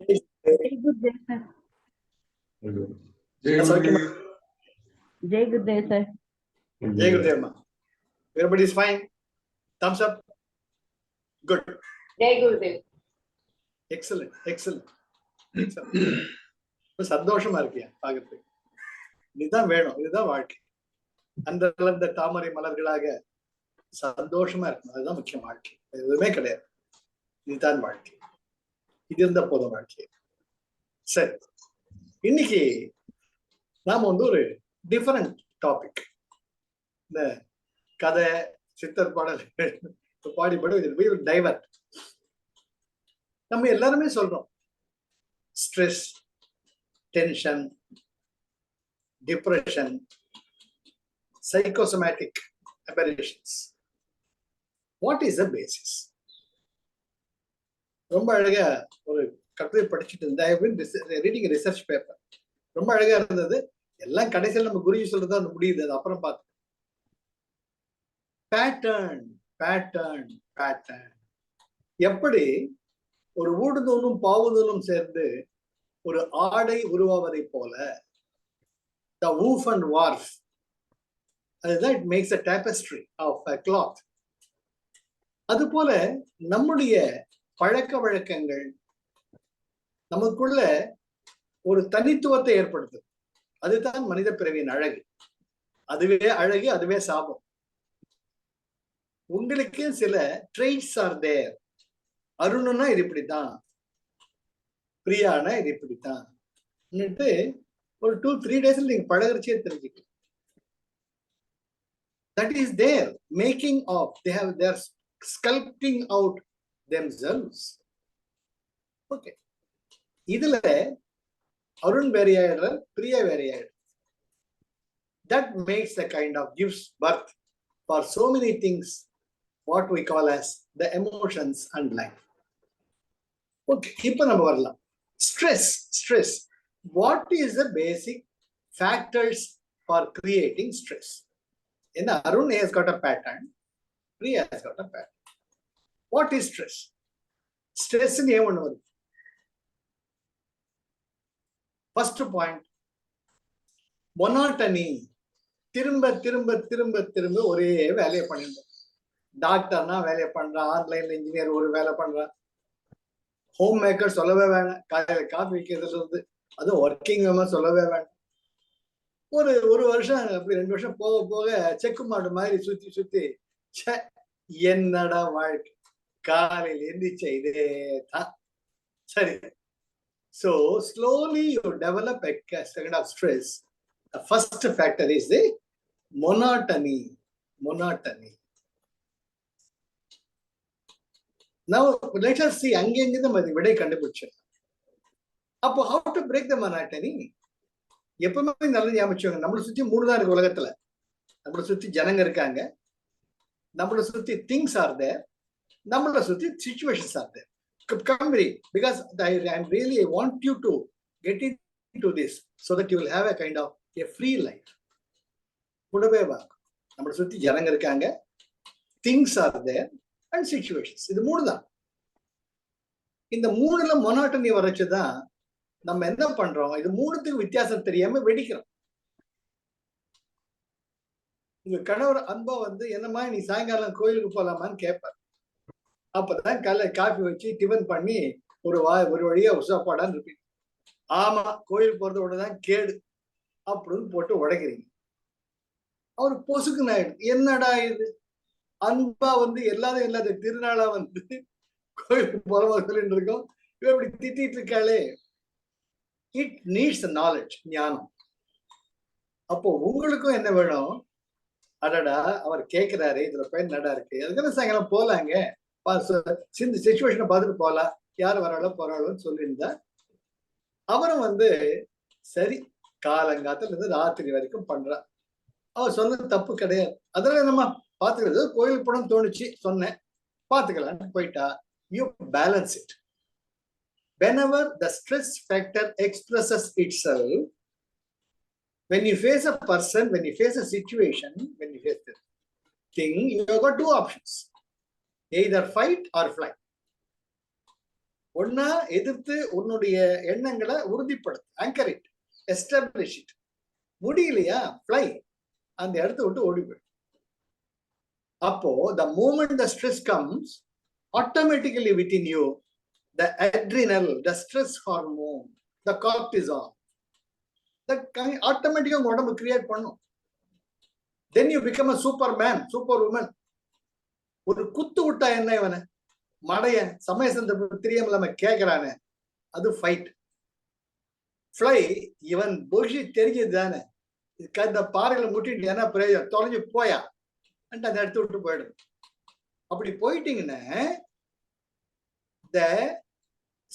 Very good day, sir. Jai good day, sir. Jai Gurudev, ma. Everybody is fine. Thumbs up. Good. Jai Gurudev. Excellent. Excellent. சந்தோஷமா இருக்கியா பாக்குறதுக்கு. இதுதான் வேணும். இதுதான் வாழ்க்கை. அந்த கலந்த தாமரை மலர்களாக சந்தோஷமா இருக்கணும். அதுதான் முக்கியம் வாழ்க்கை. எதுவுமே கிடையாது. இதுதான் வாழ்க்கை. இது இருந்த போதும் வாழ்க்கை. சரி, இன்னைக்கு நாம வந்து ஒரு டிஃபரெண்ட் டாபிக். இந்த கதை சித்தர் பாடல் பாடிப்படும் டைவர்ட். நம்ம எல்லாருமே சொல்றோம் stress, tension, depression, psychosomatic aberrations. What is the basis? ரொம்ப அழகா ஒரு கட்டுரை படிச்சுட்டு இருந்தேன். ரீடிங் ரிசர்ச் பேப்பர் ரொம்ப அழகா இருந்தது. எல்லாம் கடைசியில் நம்ம குருஜி சொல்றதா முடியுது. அது அப்புறம் பார்த்து பேட்டர்ன் பேட்டர்ன் பேட்டர்ன். எப்படி ஒரு ஊடுதூளும் பாவுதூளும் சேர்ந்து ஒரு ஆடை உருவாவதை போல the woof and warp, அதுதான் it makes a tapestry of a cloth. அதுபோல நம்முடைய பழக்க வழக்கங்கள் நமக்குள்ள ஒரு தனித்துவத்தை ஏற்படுத்தும். அதுதான் மனித பிறவியின் அழகு. அதுவே அழகு, அதுவே சாபம். உங்களுக்கு சில ட்ரெய்ட்ஸ் ஆர் தேர். அருணுன்னா இது இப்படித்தான், பிரியானா இது இப்படித்தான் ஒரு 2-3 days நீங்க பழகிறச்சே தெரிஞ்சுக்கலாம். That is their making of, they are sculpting out themselves. Okay, இதுல Arun வேறையாயிடுற, Priya வேறையாயிடுற. That makes a kind of gives birth for so many things, what we call as the emotions and life. Okay, இப்ப நம்ம வரலாம். Stress. What is the basic factors for creating stress? In Arun has got a pattern, Priya has got a pattern. What is stress? Stress in here. First point, monotony. திரும்ப ஒரே வேலையை பண்ணிட்டு. டாக்டர்னா வேலையை பண்றான், online engineer ஒரு வேலை பண்றான், home maker சொல்லவே வேணாம், காலையில காஃபி வைக்கிறதுல இருந்து அதுவும் ஒர்க்கிங் சொல்லவே வேண்டாம். ஒரு வருஷம் அப்படி 2 வருஷம் போக போக செக்கு மாடு மாதிரி சுத்தி என்னடா வாழ்க்கை, காலையில் எந்திரிச்ச இதே தான். சரி, so slowly you develop a kind of stress. The first factor is the monotony. Now let us see அங்கேருந்து நம்ம விடை கண்டுபிடிச்சோம். அப்போ how to break the monotony? எப்பவுமே நல்லா ஞாபகம், நம்மளை சுத்தி 3 தான் இருக்கு உலகத்துல. நம்மளை சுத்தி ஜனங்க இருக்காங்க, நம்மளை சுத்தி திங்ஸ் ஆர் தேர், நம்மளை சுத்தி situations are there. Come read, because I really want you to get into this so that you will have a kind of a free life. கூடவே வா, நம்மளை சுத்தி ஜனங்க இருக்காங்க, things are there and situations. இது 3 தான். இந்த 3ல மொனாட்டனி வரைச்சுதான் நம்ம என்ன பண்றோம், இது 3த்துக்கு வித்தியாசம் தெரியாம வெடிக்கிறோம். உங்க கணவர் அன்பா வந்து என்னமா நீ சாயங்காலம் கோயிலுக்கு போலாமான்னு கேட்பார். அப்பதான் காஃபி வச்சு டிஃபன் பண்ணி ஒரு வழியா உசாப்பாடான்னு இருப்பீங்க. ஆமா, கோயில் போறது உடனேதான் கேடு அப்படின்னு போட்டு உடைக்கிறீங்க. அவரு பொசுக்குன்னு ஆயிடுது. என்னடா இது, அன்பா வந்து எல்லாரும் இல்லாத திருநாளா வந்து கோயிலுக்கு போறவங்க சொல்லிட்டு இருக்கோம், இப்படி திட்டிட்டு இருக்காளே. இட் நீட்ஸ் நாலேஜ், ஞானம். அப்போ உங்களுக்கும் என்ன வேணும், அடடா அவர் கேட்கிறாரு, இதுல போய் நடா இருக்கு, அதுக்கான சாயங்காலம் போலாங்க, சிச்சுவேஷனை பார்த்துட்டு போலாம், யார் வராளோ போறாளோன்னு சொல்லியிருந்தா அவரும் வந்து சரி காலங்காத்துல இருந்து ராத்திரி வரைக்கும் பண்றா. அவர் சொன்னது தப்பு கிடையாது, அதெல்லாம் நம்ம பாத்துக்கிறது. கோயிலுக்கு போன தோணுச்சு, சொன்னேன், பாத்துக்கலான்னு போயிட்டா. You balance it. Whenever the stress factor expresses itself, when you face a person, when you face a situation, when you face the thing, you have got 2 options. Either fight or flight. ஒன்னா எதிர்த்து உன்னுடைய எண்ணங்களை உறுதிப்படுத்து, anchor it, establish it. முடியலையா, fly, அந்த இடத்த விட்டு ஓடி போயிடும். அப்போ the moment the stress comes, automatically within you, the adrenal, the stress hormone, the cortisol, that automatically உங்க உடம்பு கிரியேட் பண்ணும். then you become a superman, superwoman. ஒரு குத்து விட்டா என்ன, இவனை மடைய சமய சந்தர்ப்பம் தெரியாம கேட்கிறானே, அது ஃபைட். ஃப்ளை, இவன் பொஷி தெரிஞ்சது தானே, இந்த பாறையில முட்டிட்டு என்ன பிரயோஜனம், தொலைஞ்சு போயா அந்த இடத்த விட்டு போயிடும். அப்படி போயிட்டீங்கன்னா the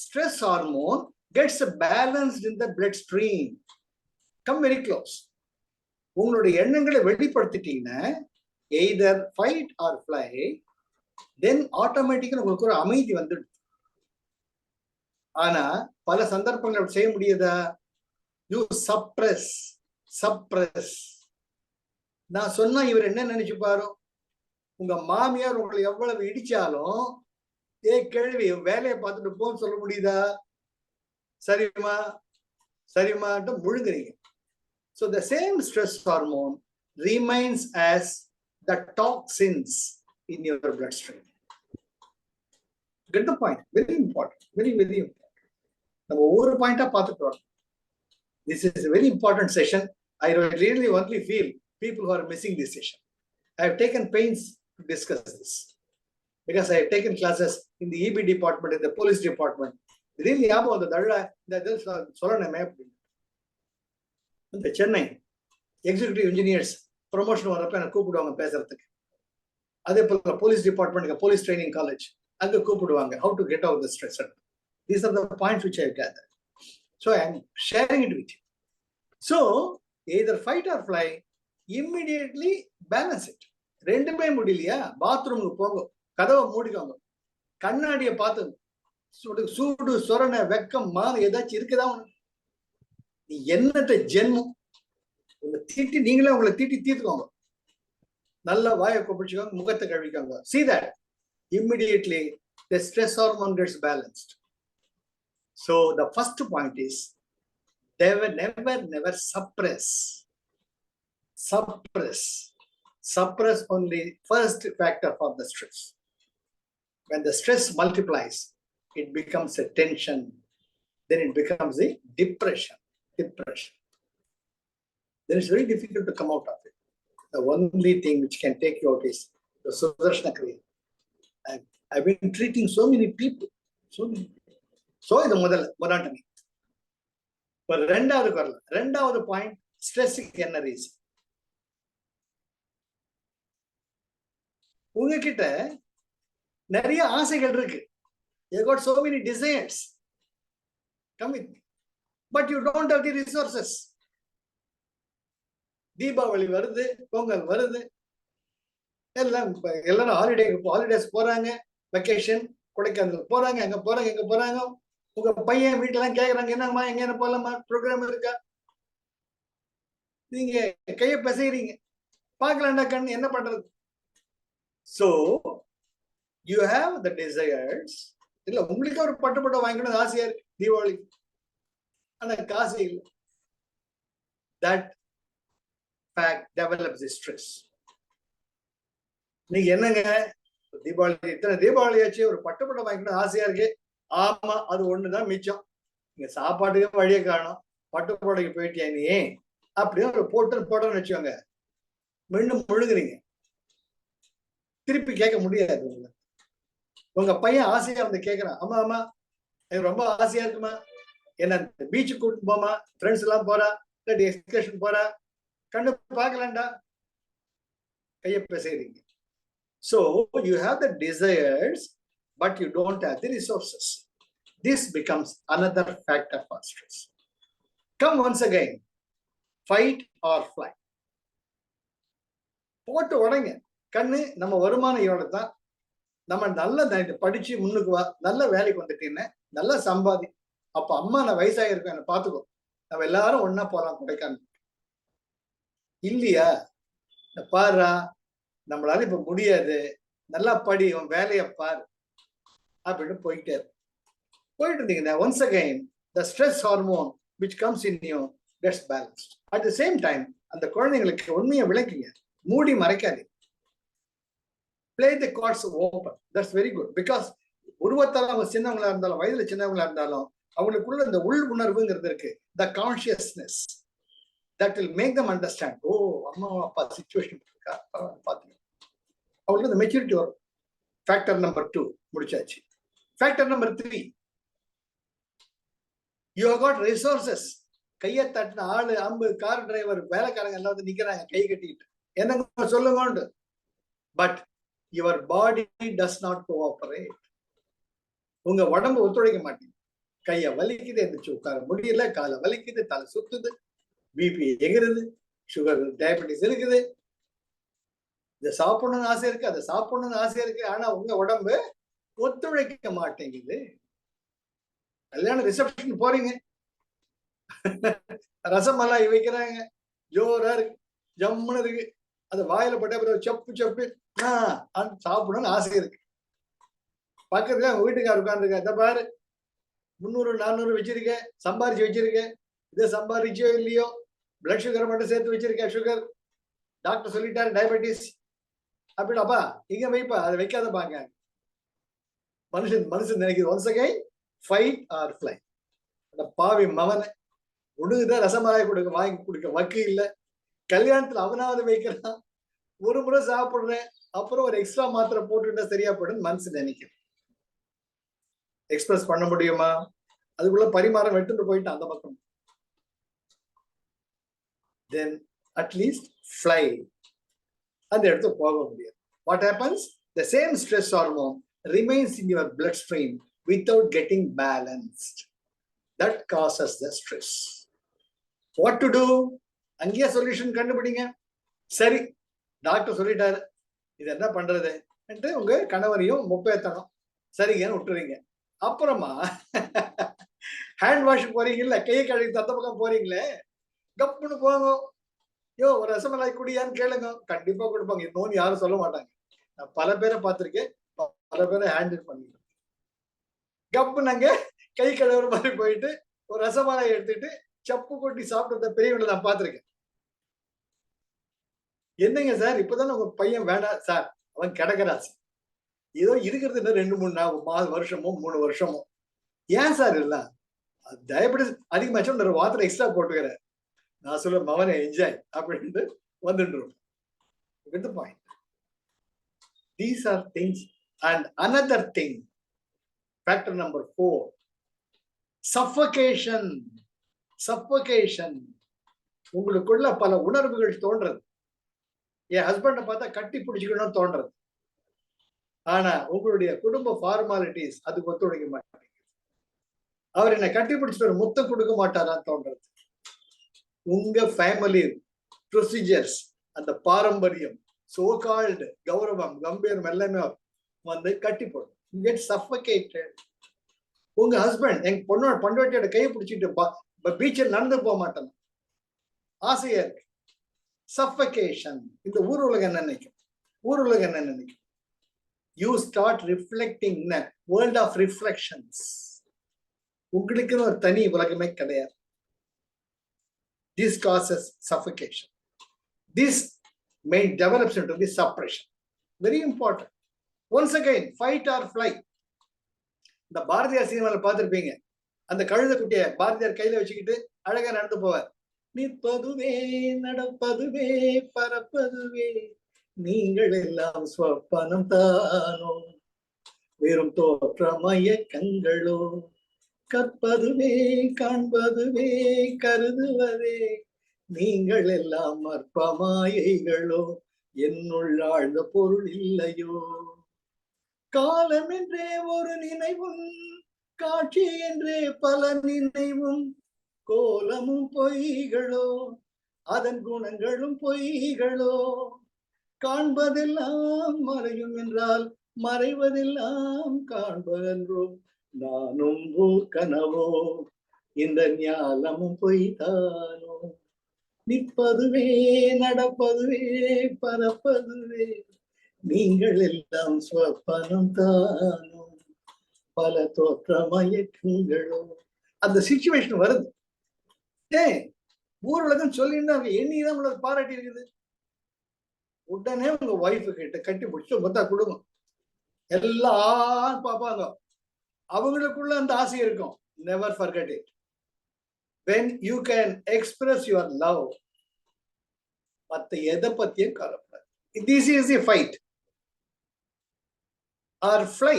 stress hormone gets balanced in the bloodstream. Come very close. உங்களுடைய எண்ணங்களை வெளிப்படுத்திட்டீங்கன்னா either fight or fly, then automatically உங்களுக்கு ஒரு அமைதி வந்துடும். ஆனா பல சந்தர்ப்பங்கள் செய்ய முடியாதா? you suppress. நான் சொன்னா இவர் என்ன நினைச்சுப்பாரோ, உங்க மாமியார் உங்களை எவ்வளவு இடிச்சாலும் கேள்வி வேலையை பார்த்துட்டு போன்னு சொல்ல முடியுதா? சரிமான்ட்டு முழுங்குறீங்க. So the same stress hormone remains as the toxins in your bloodstream. Get the point? Very important. Very important. நம்ம ஒவ்வொரு பாயிண்டா பார்த்துட்டு வரோம். This is a very important session. I really only feel people who are missing this session. I have taken pains to discuss this because I have taken classes in the EB department, in the police department. Really ஞாபகம் வந்தது, இந்த சொல்லணுமே அப்படின்னு. இந்த Chennai executive engineers promotion வரப்ப எனக்கு கூப்பிடுவாங்க பேசுறதுக்கு. அதே போல police department, police training college, அங்க கூப்பிடுவாங்க. How to get out of the stress. These are the points which I have gathered. So I am sharing it with you. So either fight or fly, immediately balance it. ரெண்டுமே முடியலையா, பாத்ரூமுக்கு போங்க, கதவை மூடிக்கோங்க, கண்ணாடியை பார்த்து சூடு சொரண வெக்கம் மான ஏதாச்சும் இருக்குதா உனக்கு? நீ என்னட்ட ஜென்மம், உங்களை தீட்டி நீங்களே உங்களை தீட்டி தீர்த்துக்கோங்க. நல்ல வாயை கொப்பிச்சுக்கோங்க, முகத்தை கழுவிக்கோங்க. See that immediately the stress hormone gets balanced. So the first point is never suppress only first factor for the stress. When the stress multiplies, it becomes a tension, then it becomes a depression. Then it's very difficult to come out of it. The only thing which can take you out is the Sudarshana Kriya. I've been treating so many people. So இது முதலாட்டமி. ரெண்டாவது point, ஸ்ட்ரெஸ்ஸுக்கு என்ன reason? உங்ககிட்ட நிறைய ஆசைகள் இருக்கு. You got so many desires. Come with me. But you don't have the resources. Deepavali வருது, பொங்கல் வருது, எல்லாரும் ஹாலிடேஸ் போறாங்க, வெக்கேஷன், கொடைக்கானல் போறாங்க, அங்க போறாங்க. உங்க பையன் வீட்டுலாம் கேக்குறாங்க, என்னம்மா எங்க என்ன போலாமா, ப்ரோக்ராம் இருக்கா? நீங்க கைய பிசைறீங்க, பார்க்கலாம்டா கண், என்ன பண்றது? So you have the desires. இல்ல உங்களுக்கு ஒரு பட்டு வாங்கிக்கணும் ஆசையா இருக்கு தீபாவளி, ஆனா காசு இல்லை. That fact develops the stress. நீங்க என்னங்க தீபாவளி, இத்தனை தீபாவளி ஆச்சு, ஒரு பட்டு வாங்கிக்கணும் ஆசையா இருக்கு. ஆமா, அது ஒண்ணுதான் மிச்சம். நீங்க சாப்பாட்டுக்கு வழியை காணும், பட்டு புடவைக்கு போயிட்டியா நீ, அப்படியே ஒரு போட்டோன்னு வச்சுக்கோங்க, மீண்டும் முழுங்குறீங்க, திருப்பி கேட்க முடியாது. உங்க பையன் ஆசையா வந்து கேட்கறான், ஆமா எனக்கு ரொம்ப ஆசையா இருக்குமா, என்ன பீச்சுக்கு கூட்டிட்டு போமா, ஃப்ரெண்ட்ஸ் எல்லாம் போறா, இல்லாட்டி எக்ஸ்கர்ஷன் போறா, கண்ணு பார்க்கலாம்டா, கையை பிசைறீங்க. So you have the desires, but you don't have the resources. This becomes another factor for stress. Come once again, fight or fly. போட்டு உடங்க. கண்ணு, நம்ம வருமானம் இவ்வளவு தான், நம்ம நல்ல படிச்சு முன்னுக்கு வா, நல்ல வேலைக்கு வந்துட்டீங்கன்னா நல்லா சம்பாதி. அப்ப அம்மா நான் வயசாக இருக்கேன், என்ன பாத்துக்கோ, நம்ம எல்லாரும் ஒன்னா போலாம் கொடைக்கானல். இல்லையா, பாருடா நம்மளால இப்ப முடியாது, நல்லா படி, உன் வேலையை பாரு அப்படின்னு போயிட்டே இருக்கும். போயிட்டு இருந்தீங்கன்னா once again the stress hormone which comes in you gets balanced. At the same time அந்த குழந்தைங்களுக்கு உண்மையை விளக்குங்க, மூடி மறைக்காதீங்க. Play the cards open. That's very good because உருவத்தால அவங்க சின்னவங்களா இருந்தாலும் வயதுல சின்னவங்களா இருந்தாலும் அவங்களுக்குள்ள இந்த உள் உணர்வுங்கிறது இருக்கு. The consciousness that will make them understand. ஓ அம்மா அப்பா சிச்சுவேஷன் இருக்கா பாத்தீங்க, அவங்களுக்கு இந்த மெச்சூரிட்டி வரும். ஃபேக்டர் நம்பர் 2 முடிச்சாச்சு. Factor number 3, you have got resources. கையை தட்டின ஆளு, அம்பு, கார் டிரைவர், வேலைக்காரங்க எல்லாம் வந்து நிக்கிறாங்க கை கட்டிக்கிட்டு, என்னங்க சொல்லுங்க. But your body does not cooperate. உங்க உடம்பு ஒத்துழைக்க மாட்டேங்குது. கையை வலிக்குது, எந்திரிச்சு உட்கார முடியல, காலை வலிக்குது, தலை சுத்துது, பிபி எகிறது, சுகர் டயபெட்டிஸ் இருக்குது, இதை சாப்பிடணும்னு ஆசை இருக்கு, அதை சாப்பிடணும்னு ஆசை இருக்கு, ஆனா உங்க உடம்பு ஒத்துழைக்க மாட்டேங்குது. கல்யாண ரிசப்ஷன் போறீங்க, ரசமலாய் வைக்கிறாங்க, ஜோரா இருக்கு, ஜம்முன்னு இருக்கு, அது வாயில போட்ட பிறகு செப்பு செப்பு சாப்பிடணும்னு ஆசை இருக்கு. பக்கத்துல அவங்க வீட்டுக்கார உட்காந்துருக்க, இந்த பாரு 300-400 வச்சிருக்க, சம்பாரிச்சு வச்சிருக்க, இதை சம்பாரிச்சோ இல்லையோ பிளட் சுகர் மட்டும் சேர்த்து வச்சிருக்க, சுகர் டாக்டர் சொல்லிட்டாரு டயபெட்டிஸ் அப்படின்னாப்பா இங்க வைப்பா, அதை வைக்காத பாங்க. மனுஷன் நினைக்குது once again fight or flight. அந்த பாவி மவனை உனக்குதான் ரசமலாய் வாங்கி கொடுக்க வக்கு இல்ல, கல்யாணத்துல அவனாவது வைக்கிறான், ஒரு முறை சாப்பிடுறேன், அப்புறம் ஒரு எக்ஸ்ட்ரா மாத்திரை போட்டுட்டா சரியா போயிடும் மனசு நினைக்கிறேன். எக்ஸ்பிரஸ் பண்ண முடியுமா? அதுக்குள்ள பரிமாறம் வெட்டுட்டு போயிட்டு அந்த பக்கம். Then at least fly. அந்த இடத்துக்கு போக முடியாது. What happens? The same stress hormone remains in your bloodstream without getting balanced. That causes the stress. What to do? அங்கேயே சொல்யூஷன் கண்டுபிடிங்க. சரி, டாக்டர் சொல்லிட்டாரு, இது என்ன பண்றது என்று உங்க கணவரையும் முப்பேத்தணும், சரிங்கன்னு விட்டுறீங்க. அப்புறமா ஹேண்ட் வாஷ் போறீங்கல்ல, கையை கழுவி தத்த பக்கம் போறீங்களே, கப்புன்னு போங்க, யோ ஒரு ரசமலாய் குடியான்னு கேளுங்க, கண்டிப்பா கொடுப்பாங்க. இன்னொன்னு யாரும் சொல்ல மாட்டாங்க. நான் பல பேரை பார்த்திருக்கேன், பல பேரை ஹேண்டில் பண்ணிருக்கேன். கப்புன்னு கை கழுவுற மாதிரி போயிட்டு ஒரு ரசமலாய் எடுத்துட்டு சப்பு கொட்டி சாப்பிட்ட பெரியவங்களை நான் பார்த்திருக்கேன். என்னங்க சார் இப்பதானே உங்க பையன் வேண்டாம் சார், அவன் கிடக்குறான் சார், ஏதோ இருக்கிறது என்ன 2-3 வருஷமோ 3 வருஷமோ, ஏன் சார் இல்ல டயபெட்டிஸ் அதிகமாச்சும் ஒரு வாட்டர் எக்ஸ்ட்ரா போட்டுக்கிறேன், நான் சொல்ல மவனை என்ஜாய் அப்படின்ட்டு வந்துடுறோம். Get the point. These are things. And another thing, factor number 4, suffocation. உங்களுக்குள்ள பல உணர்வுகள் தோன்றது. என் ஹஸ்பண்ட பார்த்தா கட்டி பிடிச்சிக்கணும்னு தோன்றது, ஆனா உங்களுடைய குடும்ப ஃபார்மாலிட்டிஸ் அதுக்கு ஒத்துழைக்க மாட்டேங்குது. அவர் என்ன கட்டி பிடிச்சிட்டு ஒரு முத்தம் கொடுக்க மாட்டாரான்னு தோன்றது. உங்க ஃபேமிலி ப்ரொசீஜர்ஸ், அந்த பாரம்பரியம், சோகால்டு கௌரவம், கம்பீரம் எல்லாமே வந்து கட்டி போடும். Get suffocated. உங்க ஹஸ்பண்ட் எங்க பொண்டாட்டியோட கையை பிடிச்சிட்டு பீச்சில் நடந்து போக மாட்டேன், ஆசையா இருக்கு. சஃபகேஷன். இந்த ஊர் உலகம் என்ன நினைக்கும்? You start reflecting in a world of reflections. உங்களுக்குன்னு ஒரு தனி உலகமே கிடையாது. This causes suffocation. This may develops into the suppression. Very important. Once again, fight or flight. இந்த பாரதியார் சினிமாவில் பார்த்திருப்பீங்க, அந்த கழுத குட்டிய பாரதியார் கையில வச்சுக்கிட்டு அழகா நடந்து போவார். நிற்பதுவே நடப்பதுவே பறப்பதுவே நீங்கள் எல்லாம் ஸ்வப்பனம் தானோ, வெறும் தோற்றமய கண்களோ, கற்பதுவே காண்பதுவே கருதுவதே நீங்கள் எல்லாம் அற்பமாயைகளோ, என்னுள் ஆழ்ந்த பொருள் இல்லையோ, காலம் என்றே ஒரு நினைவும் காட்சி என்றே பல நினைவும், கோலமும் பொய்களோ அதன் குணங்களும் பொய்களோ, காண்பதெல்லாம் மறையும் என்றால் மறைவதெல்லாம் காண்பதென்றோ, நானும் கனவோ இந்த ஞானமும் பொய்தானோ, நிற்பதுவே நடப்பதுவே பறப்பதுவே நீங்கள் எல்லாம் ஸ்வப்பனம் தானோ. பல தோற்றமயக்கங்களோ. அந்த சிச்சுவேஷன் வருது. ஏன் ஊர் உலகம் சொல்லிட்டு என்னைக்குதான் உங்களுக்கு பாராட்டி இருக்குது. உடனே உங்க ஒய்ஃபு கிட்ட கட்டி பிடிச்சு மொத்த குடும்பம் எல்லாம் பார்ப்பாங்க. அவங்களுக்குள்ள அந்த ஆசை இருக்கும். Never forget it. When you can express your love, மத்த எதை பத்தியும் கவலைப்படாது. This is a fight or fly.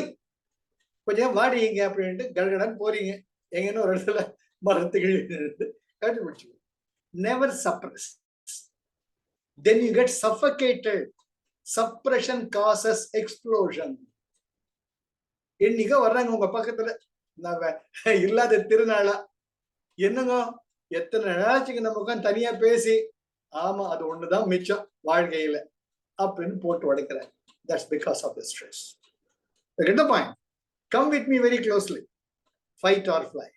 கொஞ்சம் வாடிங்க அப்படின்ட்டு கடகடன் போறீங்க. எங்கன்னு ஒரு இடத்துல மரத்துக்கு கட்டி பிடிச்சு. Never suppress. Then you get suffocated. Suppression causes explosion. இன்னைக்கு வர்றாங்க உங்க பக்கத்துல இல்லாத திருநாளா என்னங்க எத்தனை நாளாச்சுக்கு நமக்கு தனியா பேசி ஆமா அது ஒண்ணுதான் மிச்சம் வாழ்க்கையில அப்படின்னு போட்டு உடைக்கிறாங்க. That's because of the stress. Get the point? Come with me very closely. Fight or fly.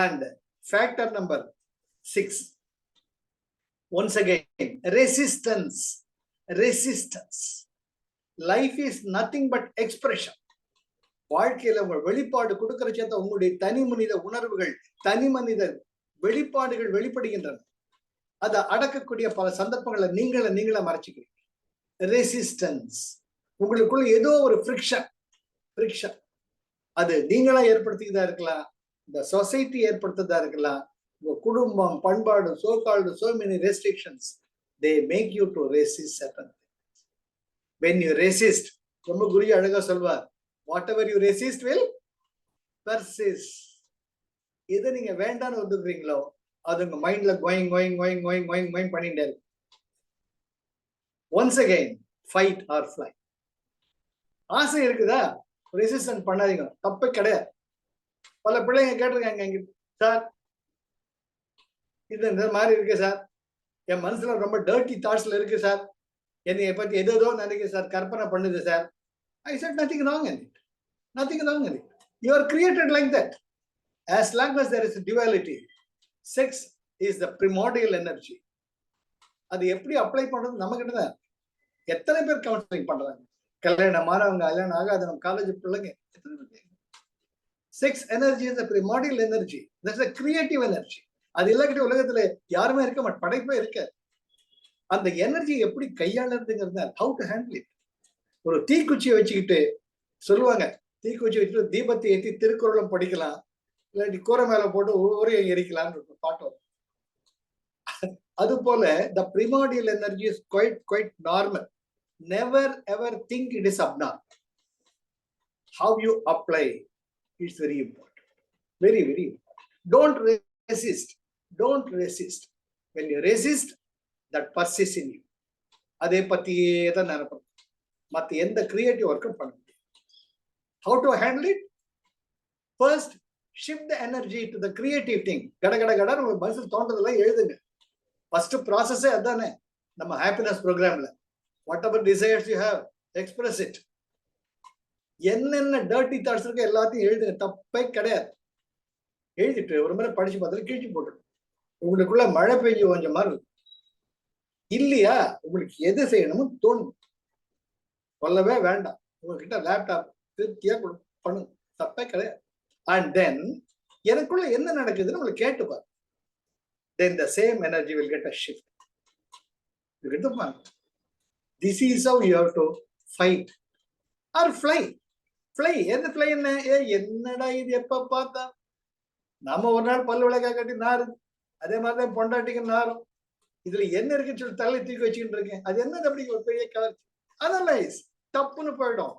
And factor number 6. Once again, resistance. Resistance. Life is nothing but expression. வாழ்க்கையில உங்க வெளிப்பாடு கொடுக்கிற சேர்த்த உங்களுடைய தனி மனித உணர்வுகள், தனி மனித வெளிப்பாடுகள் வெளிப்படுகின்றன. அதை அடக்கக்கூடிய பல சந்தர்ப்பங்களை நீங்கள மறைச்சிக்கிறீங்க. ரெசிஸ்டன்ஸ். உங்களுக்குள்ள ஏதோ ஒரு ஃப்ரிக்ஷன். அது நீங்களா ஏற்படுத்திக்கிட்டா இருக்கலாம், இந்த சொசைட்டி ஏற்படுத்ததா இருக்கலாம், உங்க குடும்பம், பண்பாடு, so many restrictions. They make you to resist certain things. When you resist, ரொம்ப குரு அழகா சொல்வார், whatever you resist will persist. எதை நீங்க வேண்டான்னு ஒதுக்குறீங்களோ அது உங்க மைண்ட்ல கோயிங் பண்ணிட்டே இருக்கு. Once again, fight or fly. ஆசை இருக்குதா, ரெசிஸ்டன்ஸ் பண்ணாதீங்க, தப்பே கிடையாது. பல பிள்ளைங்க கேட்டிருக்காங்க, சார் இது இந்த மாதிரி இருக்கு சார், என் மனசுல ரொம்ப டர்ட்டி தாட்ஸ்ல இருக்கு சார், என்னைய பத்தி ஏதோ நினைக்கிறேன் சார், கற்பனை பண்ணுது sir. I said nothing wrong in it. Nothing wrong in it. You are created like that. As long as there is a duality, sex is the primordial energy. அது எப்படி apply பண்றது நம்ம கிட்ட தான். எத்தனை பேர் கவுன்சிலிங் பண்றாங்க, கல்யாணம் ஆனவங்க, கல்யாணம் ஆகாதவங்க, காலேஜ் பிள்ளைங்க, எத்தனை பேர். Sex energy is a primordial energy. That's a creative energy. அது இல்லாக்கிட்ட உலகத்துல யாருமே இருக்க மாட்டேன், படைப்பே இருக்க. அந்த எனர்ஜி எப்படி கையாளுறதுங்கிறது, how to handle it. ஒரு தீக்குச்சியை வச்சுக்கிட்டு சொல்லுவாங்க, தீக்குச்சி வச்சுட்டு தீபத்தை ஏற்றி திருக்குறளும் படிக்கலாம், இல்லாட்டி கூரை மேல போட்டு ஒரே எரிக்கலாம்னு பாட்டு வரும். அது போல the primordial energy is quite normal. Never ever think it is abnormal. How you apply is very important. Very important. Don't resist. When you resist, that persists in you. அதே பத்தியே தான் நினைப்போம், மற்ற எந்த கிரியேட்டிவ் ஒர்க்கும் பண்ண முடியும். How to handle it? First, shift the energy to the creative thing. கட உங்க மனசில் தோன்றதெல்லாம் எழுதுங்க. ஃபர்ஸ்ட் ப்ராசஸே அதானே நம்ம ஹாப்பினஸ் ப்ரோக்ராம்ல. whatever desires you have, express it. என்னென்ன டர்ட்டி தாட்ஸ் இருக்கு எல்லாத்தையும் எழுதுங்க, தப்பே கிடையாது. எழுதிட்டு ஒரு முறை படிச்சு பார்த்தாலும் கிழிச்சு போட்டு உங்களுக்குள்ள மழை பெய்ஞ்சு கொஞ்சம் மாதிரி இருக்கும் இல்லையா, உங்களுக்கு எது செய்யணுமோ தோணும், சொல்லவே வேண்டாம். உங்ககிட்ட லேப்டாப் திருப்தியா பண்ணுங்க, தப்பே கிடையாது. அண்ட் தென் எனக்குள்ள என்ன நடக்குதுன்னு உங்களுக்கு கேட்டுப்பாரு. Then the same energy will get a shift. You get the point? This is how you have to fight or fly. Fly. எந்த fly என்ன? என்னடா இது எப்ப பார்த்தா நம்ம ஒரு நாள் பல்லு விளக்கா கட்டி நாரும், அதே மாதிரிதான் பொண்டாட்டிக்கு நாரும். இதுல என்ன இருக்குன்னு சொல்லி தலை தூக்கி வச்சுக்கிட்டு இருக்கேன், அது என்னது அப்படி ஒரு பெரிய கவர்ச்சி. அனலைஸ், தப்புன்னு போயிடும்.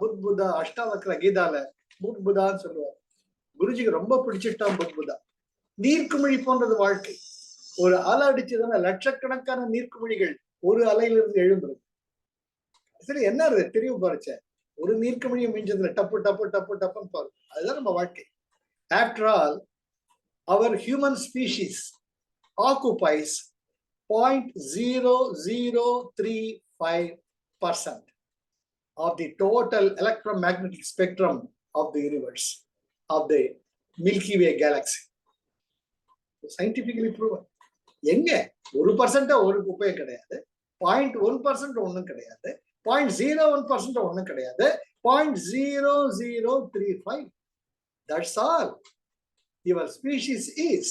புத்புதா அஷ்டாவக்ர கீதால புத்புதான்னு சொல்லுவார். குருஜிக்கு ரொம்ப பிடிச்சிட்டான் புத்புதா. நீர்க்குமிழி போன்றது வாழ்க்கை. ஒரு அலை அடிச்சதுன்னா லட்சக்கணக்கான நீர்க்குமிழிகள் ஒரு அலையிலிருந்து எழும்புறது. சரி, என்ன தெரியும் பாருச்ச, ஒரு நீர்க்குமிழியை மிஞ்சதுல டப்பு டப்புன்னு பாரு. அதுதான் நம்ம வாழ்க்கை. After all, our human species occupies 0.0035% of the total electromagnetic spectrum of the universe, of the Milky Way galaxy. Scientifically proven. எங்க 1% ஒரு குப்பையும் கிடையாது, 0.1% ஒன்றும் கிடையாது, 0.01% ஒன்றும் கிடையாது, 0.0035. That's all your species is.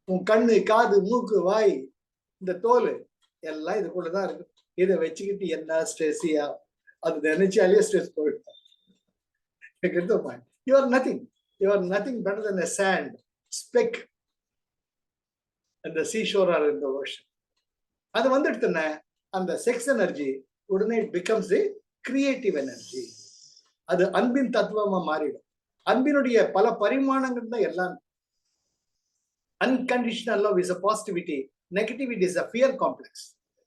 உன் கண்ணு, காது, மூக்கு, வாய், இந்த தோல் எல்லாம் இதுக்குள்ளதான் இருக்கு. இதை வச்சுக்கிட்டு என்ன ஸ்ட்ரெஸ்ஸியா, அது நினைச்சாலே ஸ்ட்ரெஸ் போயிடும். You are nothing. You are nothing better than a sand speck in the seashore or in the ocean. அது வந்துடுத்துன அந்த செக்ஸ் எனர்ஜி உடனே it becomes a creative energy. அது அன்பின் தத்துவமா மாறிடும். அன்பினுடைய பல பரிமாணங்கள் தான் எல்லாம். Unconditional love is a positivity. Negativity is a fear complex.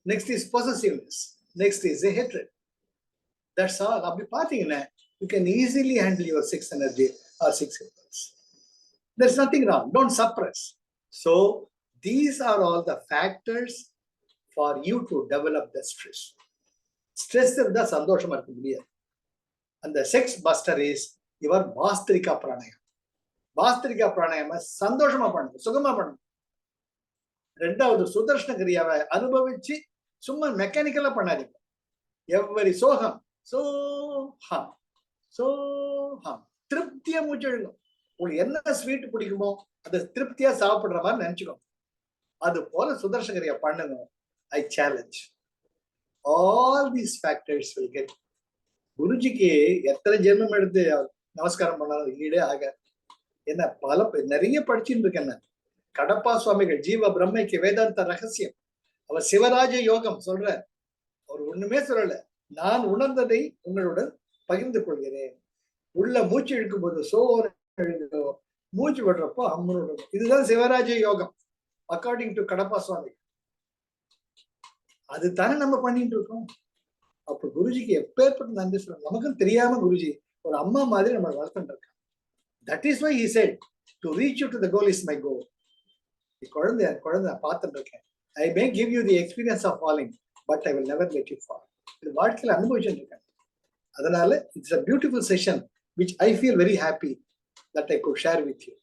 Next is possessiveness. Next is a hatred. That's all. அப்படி பார்த்தீங்கன்னா you can easily handle your sex energy or sex impulse. There's nothing wrong. Don't suppress. So these are all the factors for you to develop the stress. Stress இருந்தா சந்தோஷமா இருக்க முடியாது. And the sex buster is your பாஸ்திரிகா pranayama. பாஸ்திரிகா பிராணாயம சந்தோஷமா பண்ணுங்க, சுகமா பண்ணுங்க. ரெண்டாவது சுதர்ஷன கிரியாவை அனுபவிச்சு சும்மா மெக்கானிக்கலா பண்ணாதீங்க. எவ்வரி சோகம் சோஹம் சோஹம் திருப்தியா மூச்செழுங்க. உங்களுக்கு என்ன ஸ்வீட் பிடிக்குமோ அதை திருப்தியா சாப்பிடுற மாதிரி நினைச்சுக்கோங்க. அது போல சுதர்ஷன கிரியா பண்ணுங்க. I challenge. All these factors will get. குருஜிக்கு எத்தனை ஜென்மம் எடுத்து நமஸ்காரம் பண்ணாலும் ஈடே ஆக. என்ன பல நிறைய படிச்சுட்டு இருக்கேன் நான். கடப்பா சுவாமிகள் ஜீவ பிரம்மைக்கு வேதாந்த ரகசியம், அவர் சிவராஜ யோகம் சொல்ற. அவர் ஒண்ணுமே சொல்லல, நான் உணர்ந்ததை உங்களுடன் பகிர்ந்து கொள்கிறேன். உள்ள மூச்சு இழுக்கும் போது மூச்சு விடுறப்போ அம்மனோட, இதுதான் சிவராஜ யோகம் அக்கார்டிங் டு கடப்பா சுவாமி. அது தானே நம்ம பண்ணிட்டு இருக்கோம். அப்ப குருஜிக்கு எப்பேற்பட்ட நன்றி சொல்லணும். நமக்கும் தெரியாம குருஜி ஒரு அம்மா மாதிரி நம்ம வளர்த்துட்டு இருக்காங்க. That is why he said, to reach you to the goal is my goal. குழந்தை நான் பார்த்துட்டு இருக்கேன். I may give you the experience of falling, but I will never let you fall. இது வாழ்க்கையில அனுபவிச்சுட்டு இருக்கேன். அதனால it's a beautiful session which I feel very happy that I could share with you.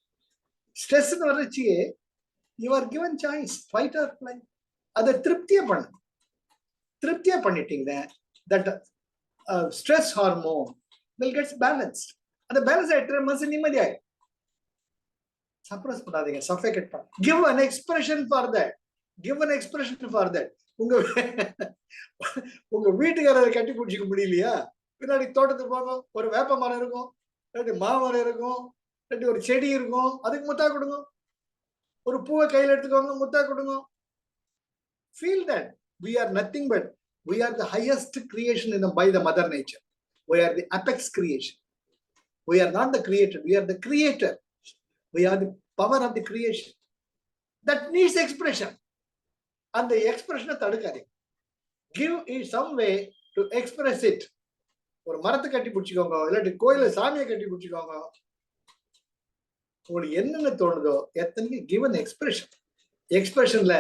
Stress வரச்சியே you are given choice, fight or flight. அதை திருப்தியா பண்ணு. திருப்தியா பண்ணிட்டீங்கன்னா that stress hormone will get balanced. அந்த பேலன்ஸ் ஆயிட்டு மனசு நிம்மதியாயிடும். சப்ரஸ் பண்ணாதீங்க, சஃபோகேட் பண்ண. Give an expression for that. Give an expression for that. உங்க வீட்டுக்காரரை கட்டி பிடிச்சிக்க முடியலையா? பின்னாடி தோட்டத்துக்கு போங்க, ஒரு வேப்ப மரம் இருக்கும், இல்லாட்டி மாமரம் இருக்கும், இல்லாட்டி ஒரு செடி இருக்கும், அதுக்கு முத்தா கொடுங்க. ஒரு பூவை கையில் எடுத்துக்கோங்க, முத்தா கொடுங்க. Feel that we are nothing but we are the highest creation by the mother nature. We are the apex creation. We are not the creator, we are the creator. We are the power of the creation that needs expression. And the expression தடுக்காதீங்க. Give it some way to express it. ஒரு மரத்தை கட்டி பிடிச்சிக்கோங்க, இல்லாட்டி கோயில சாமியை கட்டி பிடிச்சிக்கோங்க. உங்களுக்கு என்னென்ன தோணுதோ எத்தனைக்கு give an expression. எக்ஸ்பிரஷன்ல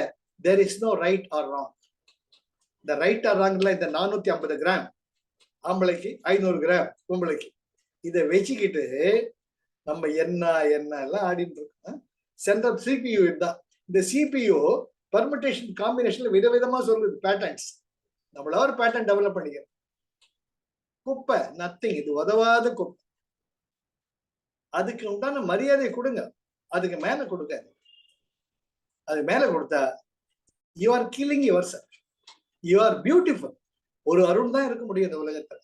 there is no right or wrong. இந்த ரைட் ஆர் ராங்ல இந்த 450 கிராம் ஆம்பளைக்கு, 500 கிராம் பொம்பளைக்கு, இதை வச்சுக்கிட்டு நம்ம என்ன எல்லாம் ஆடிட்டு இருக்கோம். சென்ட்ரல் சிபியு இதுதான். இந்த சிபியு பர்முடேஷன் காம்பினேஷன்ல விதவிதமா சொல்லுது பேட்டர்ன்ஸ். நம்மள ஒரு பேட்டர்ன் டெவலப் பண்ணிக்கிறோம். குப்பை நத்திங், இது உதவாத குப்பை. அதுக்கு உண்டான மரியாதை கொடுங்க, அதுக்கு மேல கொடுக்காது. அது மேல கொடுத்தா you are killing your self. You are beautiful. ஒரு அருண் தான் இருக்க முடியும் இந்த உலகத்துல.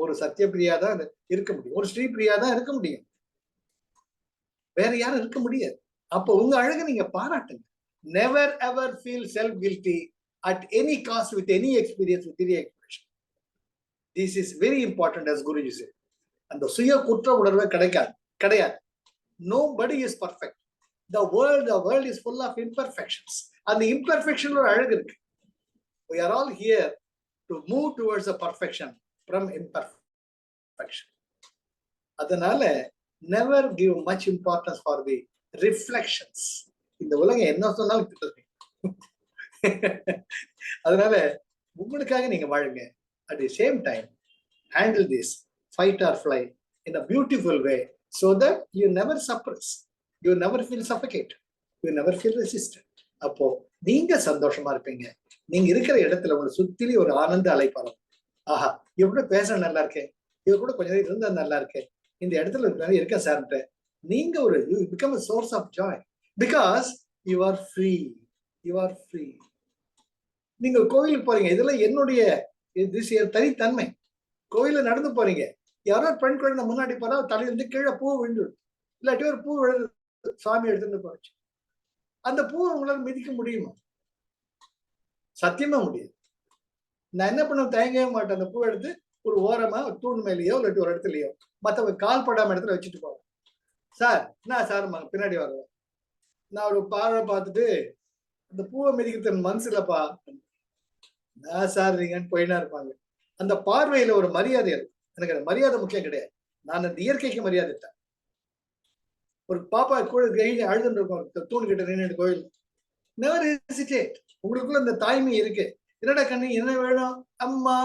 ஒரு சத்யபிரியா தான் இருக்க முடியும், ஒரு ஸ்ரீபிரியா தான் இருக்க முடியும், வேற யாரும் இருக்க முடியாது. அப்போ உங்க அழகை நீங்க பாராட்டுங்க. Never ever feel self guilty at any cost with any experience with any expression. This is very important as Guruji said. அந்த சுய குற்ற உணர்வே கிடையாது. Nobody is perfect. The world is full of imperfections. And the imperfection ஒரு அழகு இருக்கு. We are all here to move towards a perfection from imperfection. அதனால never give much importance for the reflections. இந்த உலகம் என்ன சொன்னாலும் திட்டுறீங்க. அதனால உங்களுக்காக நீங்க வாழுங்க. At the same time, handle this fight or flight in a beautiful way so that you never suppress, you never feel suffocated, you never feel resistant. அப்போ நீங்க சந்தோஷமா இருப்பீங்க. நீங்க இருக்கிற இடத்துல உங்களை சுத்திலே ஒரு ஆனந்த அலை பரவும். ஆஹா, எவ்வளவு பேச நல்லா இருக்கேன், இது கூட கொஞ்சம் நேரம் இருந்தா நல்லா இருக்கு, இந்த இடத்துல இருக்க சார்ன்ட்டு நீங்க ஒரு you become a source of joy because you are free. You are free. நீங்க கோயிலுக்கு போறீங்க, இதெல்லாம் என்னுடைய தனித்தன்மை. கோயில நடந்து போறீங்க, யாரோ பெண் குழந்தை முன்னாடி போனா தலையிலிருந்து கீழே பூ விழுந்துடும், இல்லாட்டி ஒரு பூ விழுது சுவாமி எடுத்துட்டு போச்சு, அந்த பூவை உங்களால மிதிக்க முடியுமா? சத்தியமா முடியாது. நான் என்ன பண்ண தயங்கவே மாட்டேன், அந்த பூ எடுத்து ஒரு ஓரமா ஒரு தூண் மேலேயோ இல்லாட்டி ஒரு இடத்துலயோ மற்றவங்க கால் படாம இடத்துல வச்சுட்டு போவேன். சார் என்ன சார் பின்னாடி வருவேன், நான் ஒரு பார்வை பார்த்துட்டு அந்த பூவை மிதிக்கிறது மனசு இல்லப்பா, நான் சார் நீங்கன்னு போயினா இருப்பாங்க. அந்த பார்வையில ஒரு மரியாதை இருக்கு. எனக்கு அந்த மரியாதை முக்கியம் கிடையாது, நான் அந்த இயற்கைக்கு மரியாதை தரேன். ஒரு பாப்பா கோயில் அழுதுன்னு இருக்கும் தூண் கிட்ட நின்று கோயில், நெவர் ஹெசிடேட். உங்களுக்குள்ள இந்த தாய்மை இருக்கு. என்னடா கண்ணு என்ன வேணும், அம்மா,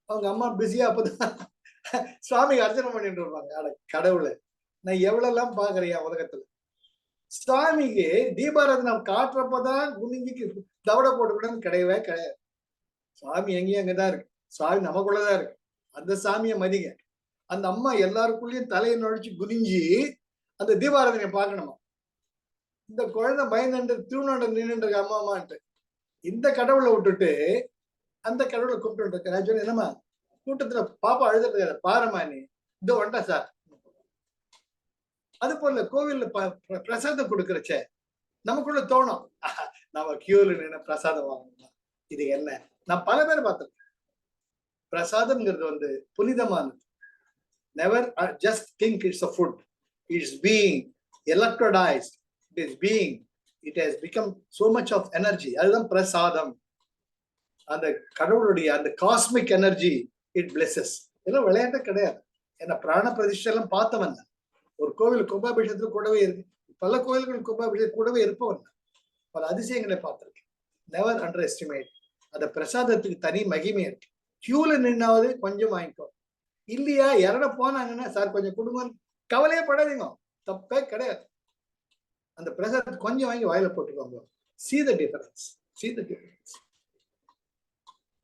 அவங்க அம்மா பிஸியா அப்பதான் சுவாமிக்கு அர்ச்சனை பண்ணிட்டு இருப்பாங்க. அட கடவுளை, நான் எவ்வளவு பாக்குறேன் உலகத்துல. சுவாமிக்கு தீபாராதனை காட்டுறப்பதான் குனிஞ்சிக்கு தவடை போட்டுக்கூடாதுன்னு கிடையவே கிடையாது. சுவாமி எங்கேயும் அங்கதான் இருக்கு, சுவாமி நமக்குள்ளதான் இருக்கு. அந்த சாமியை மதிங்க. அந்த அம்மா எல்லாருக்குள்ளயும் தலையை நுழைச்சு குனிஞ்சி அந்த தீபாராதனையை பார்க்கணுமா? இந்த குழந்தை பயந்துட்டு திருவண்ணாண்ட நின்று அம்மா அம்மான்ட்டு இந்த கடவுளை விட்டுட்டு அந்த கடவுளை கூப்பிட்டு இருக்க. நான் சொன்னேன், என்னம்மா கூட்டத்துல பாப்பா அழுதுட்டு பாரமா நீ இதோ வண்டா சார். அது போல கோவில்ல பிரசாதம் கொடுக்கறச்ச நமக்குள்ள தோணும், நம்ம கியூல நின்று பிரசாதம் வாங்கணும். இது என்ன? நான் பல பேர் பார்த்திருக்கேன். பிரசாதம்ங்கிறது புனிதமானது. Never just think it's a food. It's being electrolyzed. It is being. It has become so much of energy. அதுதான் பிரசாதம். அந்த கடவுளுடைய அந்த காஸ்மிக் எனர்ஜி இட் பிளெஸஸ். இதெல்லாம் விளையாட்டே கிடையாது. ஏன்னா பிராண பிரதிஷ்டை எல்லாம் பார்த்தவன். ஒரு கோவில் கும்பாபிஷேகத்துல கூடவே இருக்கு, பல கோயில்கள் கும்பாபிஷேகம் கூடவே இருப்பவன். பல அதிசயங்களை பார்த்திருக்கேன். Never under estimate. அந்த பிரசாதத்துக்கு தனி மகிமை இருக்கு. கியூல நின்னாவது கொஞ்சம் வாங்கிக்கோ, இல்லையா இறட போனாங்கன்னா சார் கொஞ்சம் கொடுங்க, கவலையே படாதீங்க, தப்பே கிடையாது. அந்த பிரசாதத்தை கொஞ்சம் வாங்கி வாயில போட்டுக்கோங்க. See the difference. See the difference.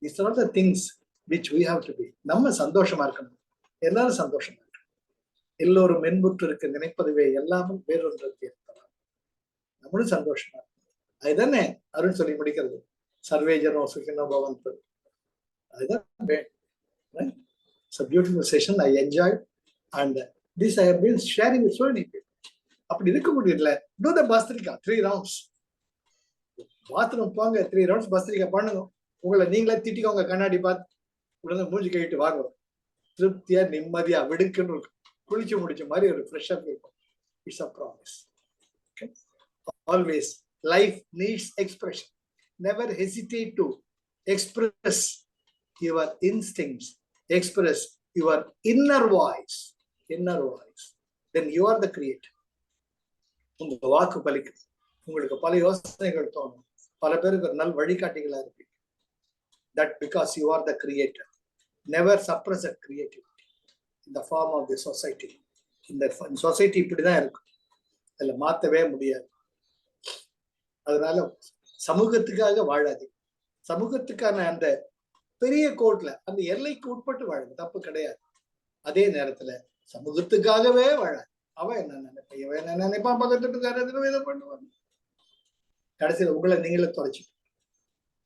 These are all the things which we have to be. நம்ம சந்தோஷமா இருக்கணும், எல்லாரும் சந்தோஷமா இருக்கணும். எல்லோரும் மென்புற்று இருக்க நினைப்பதுவே எல்லாமும் வேறொன்று ஏற்படலாம். நம்மளும் சந்தோஷமா இருக்கணும். அதுதானே அருண் சொல்லி முடிக்கிறது, சர்வே ஜனோ சுகினோ பவந்து. அதுதான் வேணும். It's a beautiful session. I enjoyed, and this I have been sharing with so many people. அப்படி இருக்க முடியல, do the bhastrika 3 rounds. Bathroom போங்க, 3 rounds பஸ்திரிகா பண்ணுங்க. உங்களை நீங்களே திட்டிக்கோங்க, கண்ணாடி பார்த்து உடனே மூஞ்சி கழிட்டு வாங்க. திருப்தியா நிம்மதியா விடுக்குன்னு குளிச்சு முடிச்ச மாதிரி ஒரு ஃப்ரெஷ்ஷா இருக்கும். It's a promise. Always life needs expression. Never hesitate to express your instincts, express your inner voice. Inner voice. Then you are the creator. உங்க வாக்கு பலிக்கும். உங்களுக்கு பல யோசனைகள் தோணும், பல பேருக்கு ஒரு நல் வழிகாட்டிகளா இருப்பீங்க. That because you are the creator. Never suppress a creativity in the form of the society. இந்த சொசைட்டி இப்படிதான் இருக்கும், அதுல மாத்தவே முடியாது. அதனால சமூகத்துக்காக வாழாது. சமூகத்துக்கான அந்த பெரிய கோட்ல அந்த எல்லைக்கு உட்பட்டு வாழுது, தப்பு கிடையாது. அதே நேரத்துல சமூகத்துக்காகவே வாழாது. அவன் என்ன நினைப்பான், இவன் என்ன நினைப்பான், பக்கத்துட்டுக்காரன் இதை பண்ணுவாங்க. கடைசியில உங்களை நீங்களே தொலைச்சு.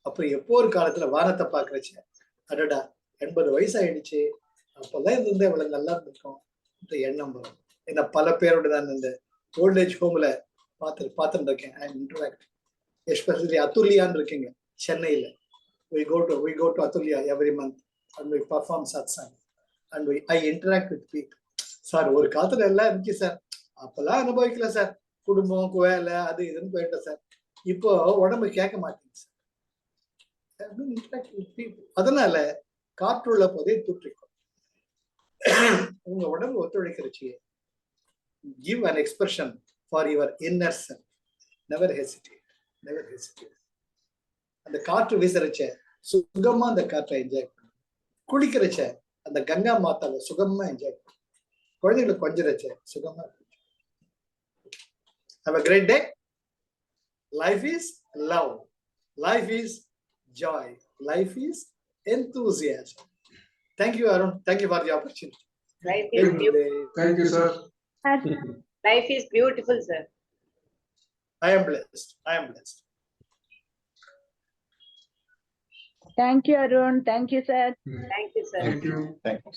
அப்புறம் எப்போ ஒரு காலத்துல வானத்தை பாக்குறச்சு, அடடா 80 வயசு ஆயிடுச்சு, அப்பதான் இருந்தா இவ்வளவு நல்லா இருந்திருக்கும் இந்த எண்ணம் வரும். ஏன்னா பல பேரோட நான் இந்த ஓல்ட் ஏஜ் ஹோம்ல பார்த்துட்டு இருக்கேன். ஐ இன்டராக்ட், எஸ்பெஷலி அத்துல்யான்னு இருக்கீங்க சென்னையில. we go to Atulya every month and we perform satsang and I interact with people. Sir ஒரு காலத்துல எல்லாம் இருந்துச்சு சார், அப்பெல்லாம் அனுபவிக்கல சார், குடும்பம் வேலை அது இதுன்னு போயிட்டேன் சார், இப்போ உடம்பு கேட்க மாட்டேங்குது சார். அதனால காற்றுள்ள போதே தூற்றிக்கும். உங்க உடம்பு ஒத்துழைக்கிறச்சு. give an expression for your inner self. never hesitate. never hesitate. அந்த காற்று வீசறச்ச சுகமா அந்த காற்றை என்ஜாய் பண்ணு. குளிக்கிறச்ச அந்த கங்கா மாதாவை சுகமா என்ஜாய் பண்ணு. குழந்தைகளை கொஞ்சிறச்ச சுகமா. Have a great day. Life is love. Life is joy. Life is enthusiasm. Thank you, Arun. Thank you for the opportunity. Life Very is good beautiful. day. Thank you, sir. Life is beautiful, sir. I am blessed. I am blessed. Thank you, Arun. Thank you, sir. Thank you, sir. Thank you. Thank you.